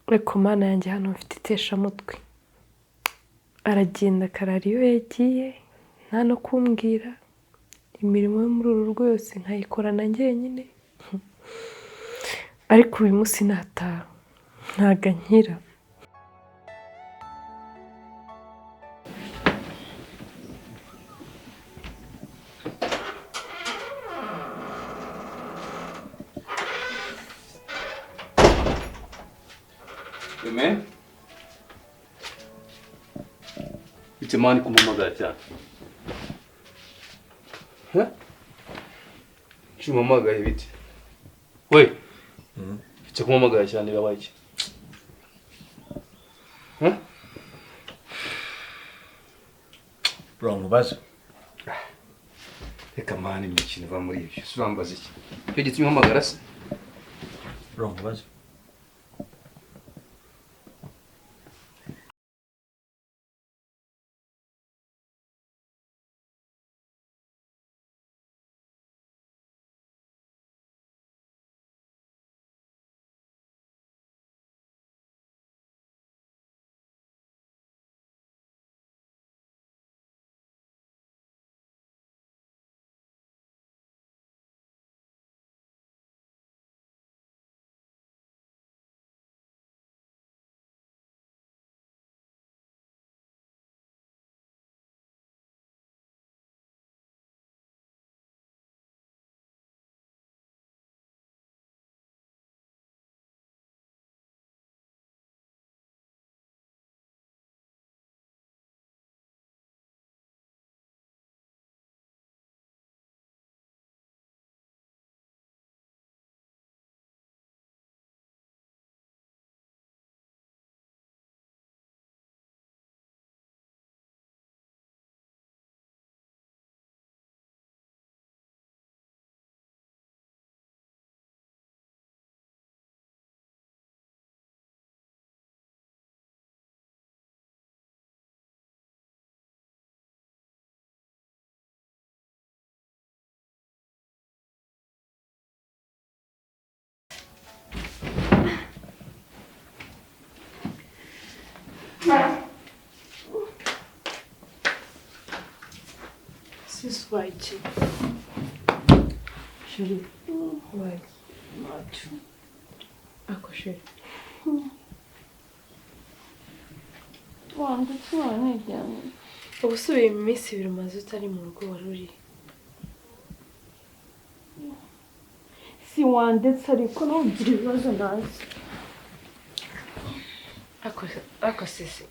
ariko mana yanjye hano mfite iteshamutwe, aragenda akarara iyo yagiye nta no kumbwira, imirimo yo muri uru rugo yose nkayikorana njyenyine, ariko uyu munsi nataha ntago ankira. Amen. Itemani kumamagara cyane. Chumamagaye biti. We. Icyo kumamagara cyane birabaye iki? Bro, mubazo. Reka mani imikino va muri ibyo. Surambaza iki? Cyo gitumye umamagara se? Bro, mubazo. Sis var için. Şöyle var. Maç. Ako şöyle. Wanditse wanejyanye. Ubusubiye mu minsi ibiri umaze utari mu rugo wari uri. Si wanditse ariko nugira ibibazo nazi. Ako sisi.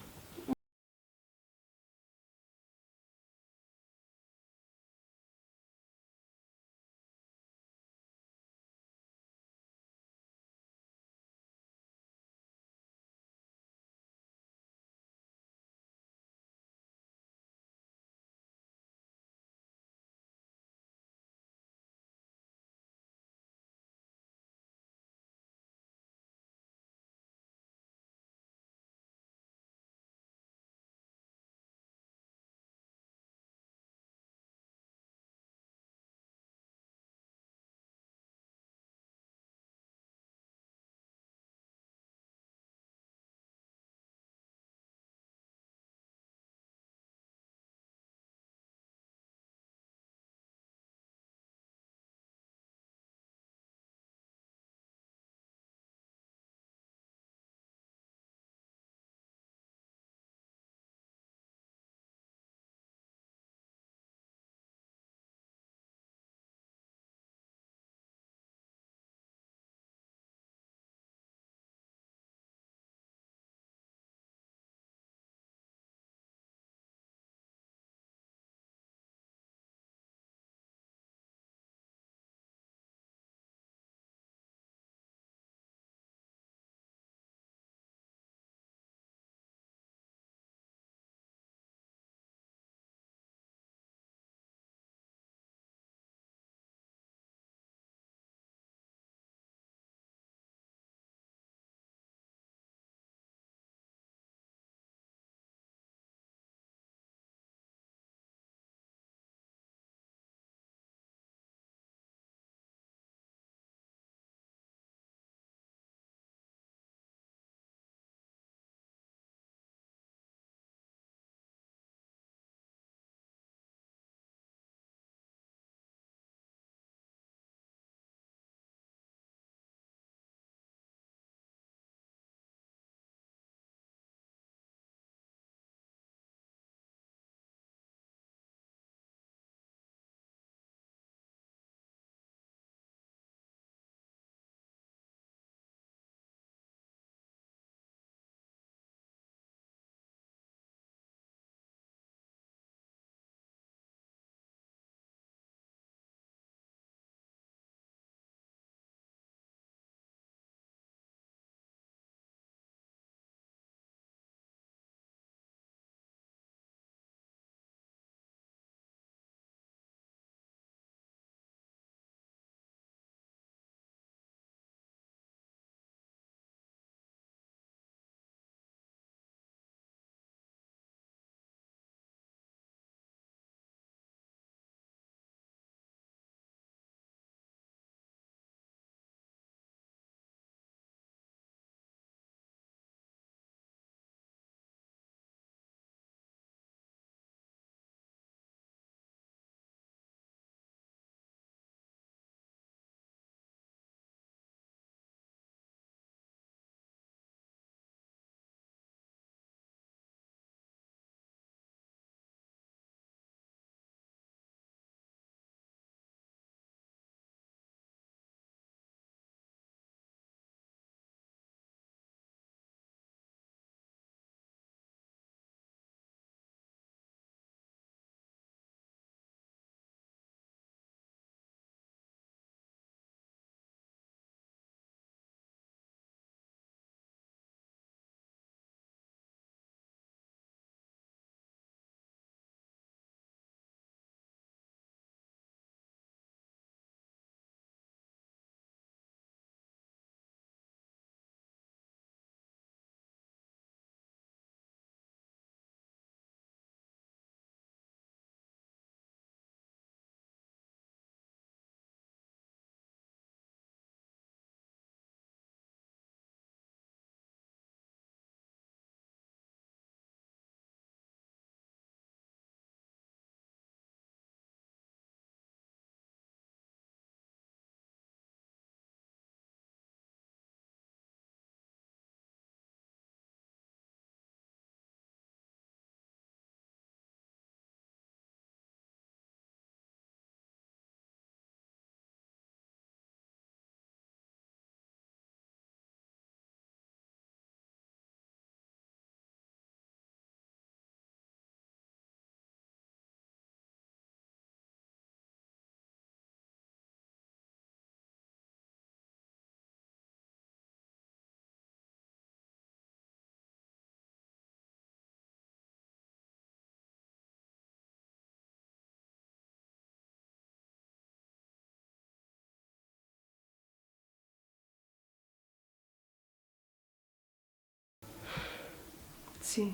si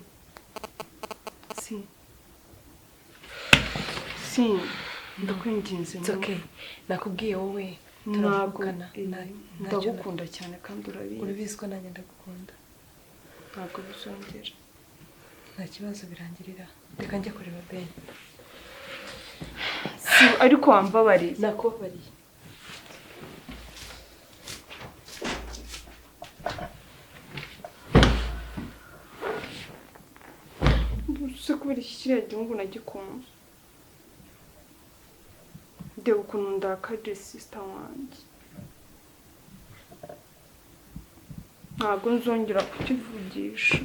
si si ndakwinginze It's okay. Nakubwiye wowe ntabwo turavugana. ndagukunda cyane kandi urabizi Urabizi ko nanjye ndagukunda. ntabwo bizongera Nta kibazo birangirira. Reka njye kureba Ben. si ariko wambabariye Nakubabariye. se kubera iki kiriya gihugu nagikunze ndeba ukuntu ndakaje sisita wanjye ntabwo nzongera kukivugisha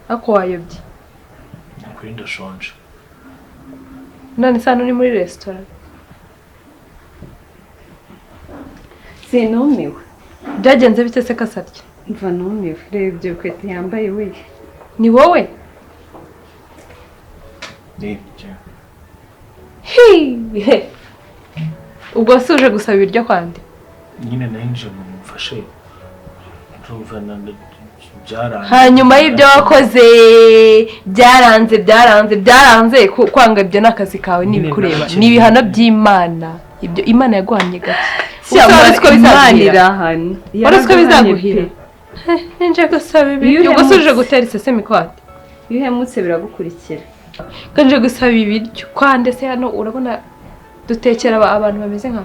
ako wayobye kuri ndashonje. none se hano ni muri resitora sinumiwe. byagenze bite se kasarya Mva numiwe. Reba ibyo bikweto yambaye we. ni wowe Ni ubwo se uje gusaba ibiryo kwande nyine nanje mumfashe. Urumva byaranze. hanyuma y'ibyo wakoze byaranze kwanga ibyo n'akazi kawe n'ibikureba ni ibihano by'Imana ibyo Imana yaguhanye gake Imana irahana. wari uzi ko bizaguhira nje gusaba ibiryo ubwo se uje gutera isesemi kwande iyo uhemutse biragukurikira. kanje gusaba ibiryo kwande se hano urabona dutekera abantu bameze nka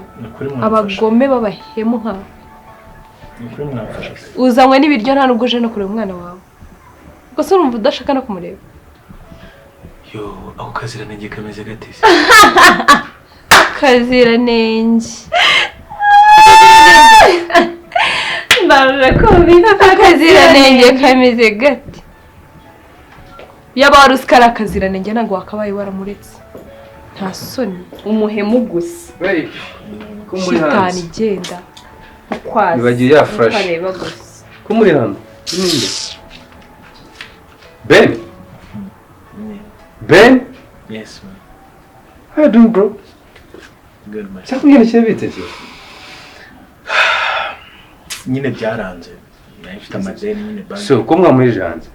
abagome babahemu nka uzanywe n'ibiryo nta nubwo uje no kureba umwana wawe ubwo se urumva udashaka no kumureba Yo ako kaziranenge kameze gate se? kaziranenge Ndaje kumva akaziranenge kameze gate yaba wari uzi ko ari akaziranenge ntabwo wakabaye waramuretse nta soni umuhemu gusa. Hey, ko muri shitani hanze. igenda Ukwazi. Nibagiye ya flash. Ukareba gusa. Ko muri hano. Ninde? Ben? Ben? Yes man. How you doing, bro? Good man. Cyakubyerekeye bite cyo? Nyine byaranze. Nafite amadeni nyine bank. So, ko mwamurije hanze?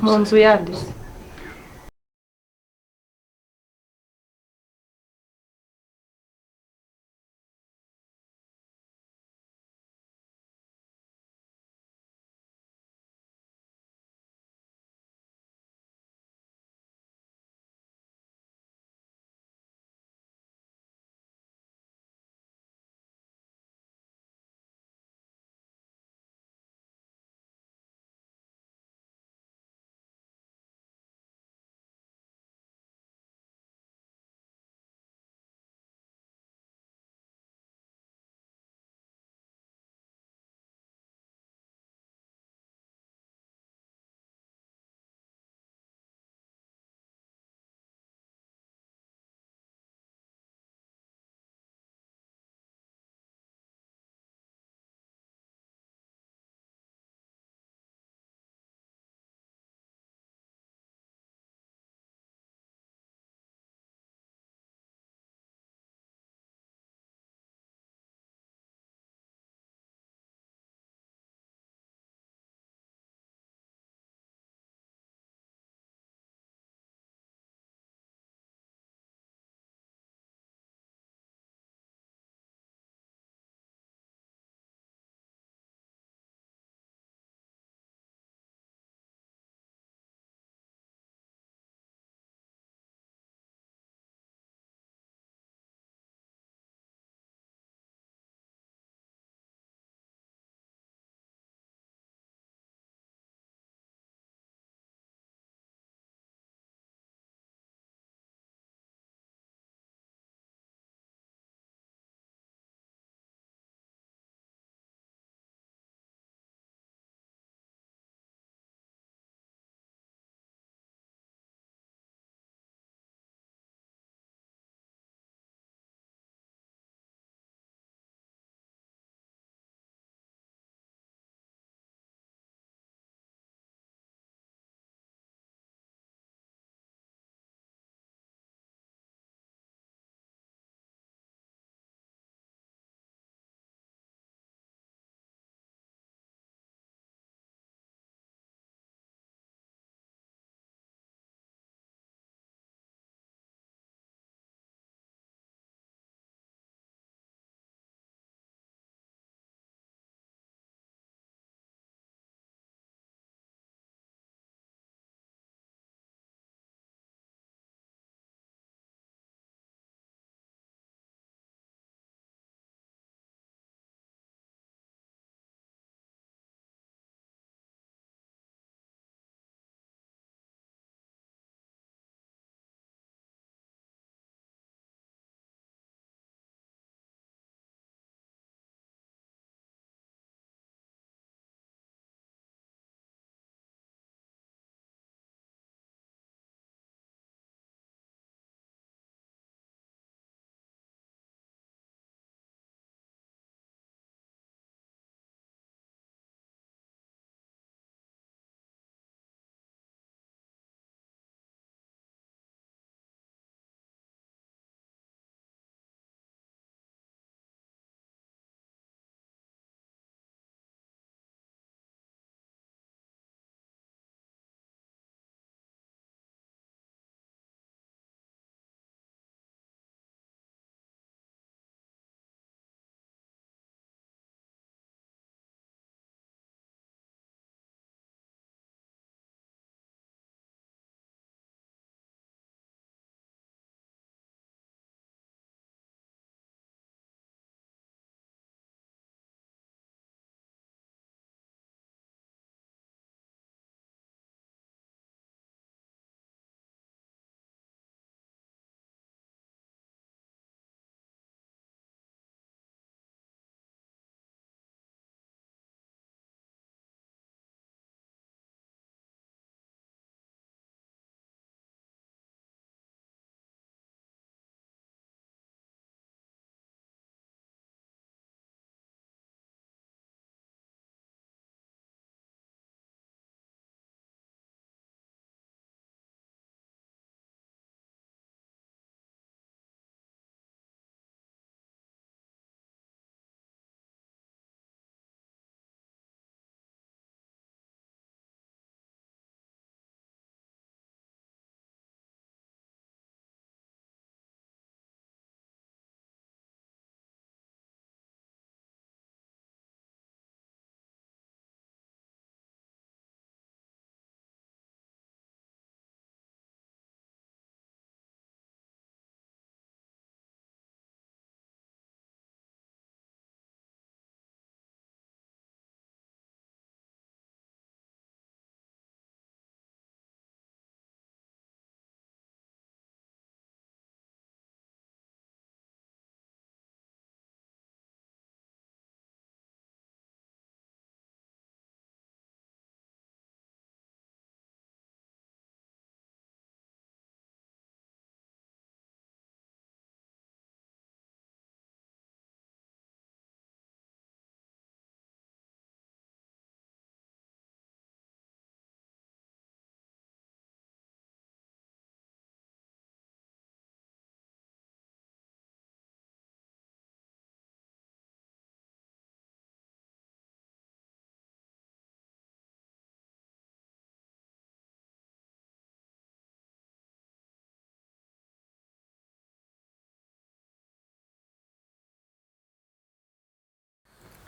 mu nzu yanditse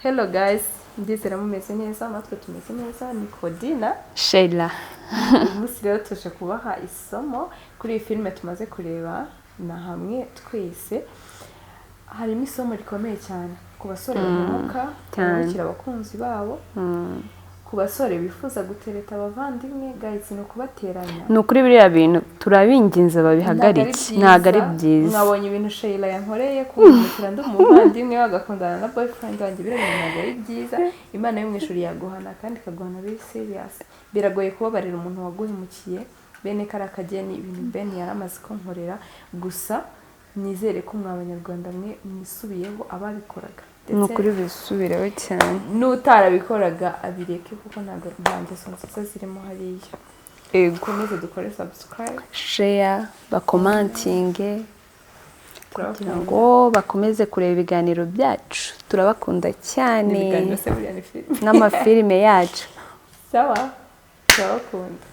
Hello guys, ndizera mumeze neza, natwe tumeze neza. Ni Claudina Sheila. uyu munsi rero tuje kubaha isomo kuri iyi filime tumaze kureba na hamwe twese. Harimo isomo rikomeye cyane ku basore bahemuka cyane abakunzi babo, ku basore bifuza gutereta abavandimwe. Guys, ni ukubateranya. Ni ukuri biriya bintu turabinginze babihagarike, ntabwo ari byiza. Mwabonye ibintu Sheila yankoreye kumukira ndi umuvandimwe bagakundana na boyfriend wanjye, biriya bintu ntabwo ari byiza. Imana yo mu ijuru yaguhana kandi ikaguhana biri serious. Biragoye kubabarira umuntu waguhemukiye. Bene karakageni ibintu Ben yaramaze kunkorera, gusa nizere ko mwa Abanyarwanda mwe mwisubiyeho ababikoraga. Ni ukuri bisubireho cyane. N'utarabikoraga abireke kuko ntabwo ingeso nziza zirimo hariya. Dukomeze dukore subscribe, share, bakomantinge kugira ngo bakomeze kureba ibiganiro byacu. Turabakunda cyane ibiganiro se buriya ni filime n'amafilime yacu. sawa, turabakunda.